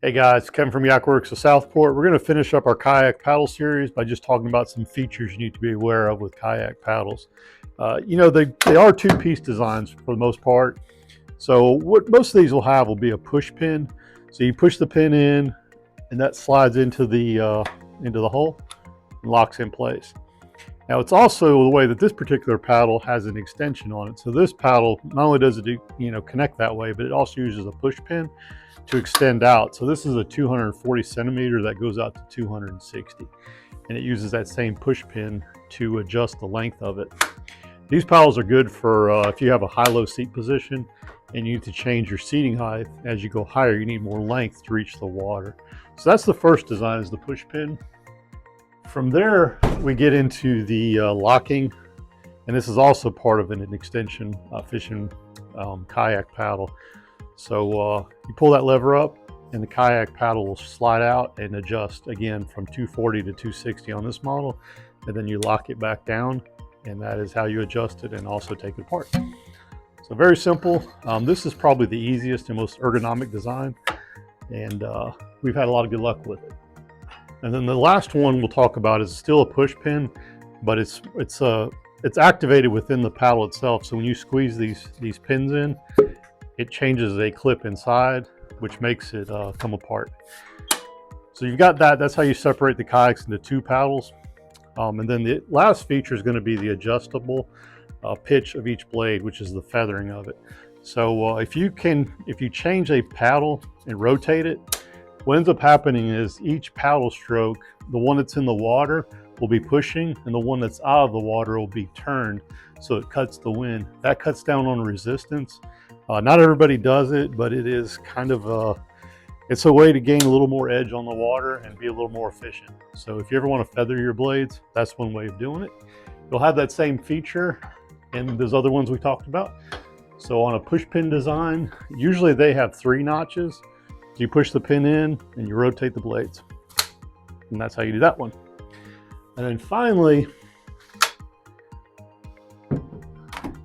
Hey guys, Kevin from YakWorks of Southport. We're going to finish up our kayak paddle series by just talking about some features you need to be aware of with kayak paddles. They are two-piece designs for the most part. So what most of these will have will be a push pin. So you push the pin in, and that slides into the hole and locks in place. Now it's also the way that this particular paddle has an extension on it. So this paddle, not only does it connect that way, but it also uses a push pin to extend out. So this is a 240 centimeter that goes out to 260. And it uses that same push pin to adjust the length of it. These paddles are good for if you have a high-low seat position and you need to change your seating height. As you go higher, you need more length to reach the water. So that's the first design, is the push pin. From there, we get into the locking, and this is also part of an extension fishing kayak paddle. So you pull that lever up, and the kayak paddle will slide out and adjust again from 240 to 260 on this model, and then you lock it back down, and that is how you adjust it and also take it apart. So very simple. This is probably the easiest and most ergonomic design, and we've had a lot of good luck with it. And then the last one we'll talk about is still a push pin, but it's activated within the paddle itself. So when you squeeze these pins in, it changes a clip inside, which makes it come apart. So you've got that. That's how you separate the kayaks into two paddles. And then the last feature is going to be the adjustable pitch of each blade, which is the feathering of it. So if you change a paddle and rotate it, what ends up happening is each paddle stroke, the one that's in the water will be pushing, and the one that's out of the water will be turned, so it cuts the wind. That cuts down on resistance. Not everybody does it, but it is kind of it's a way to gain a little more edge on the water and be a little more efficient. So if you ever want to feather your blades, that's one way of doing it. You'll have that same feature in those other ones we talked about. So on a push pin design, usually they have 3 notches. You push the pin in and you rotate the blades, and that's how you do that one. And then finally,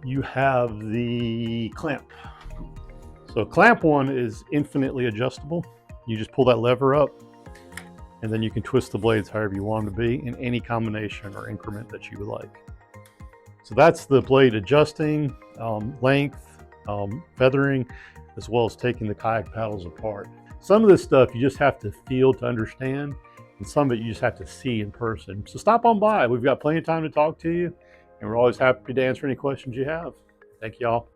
you have the clamp. So clamp one is infinitely adjustable. You just pull that lever up, and then you can twist the blades however you want them to be in any combination or increment that you would like. So that's the blade adjusting, length, feathering, as well as taking the kayak paddles apart. Some of this stuff you just have to feel to understand, and some of it you just have to see in person. So stop on by. We've got plenty of time to talk to you, and we're always happy to answer any questions you have. Thank you all.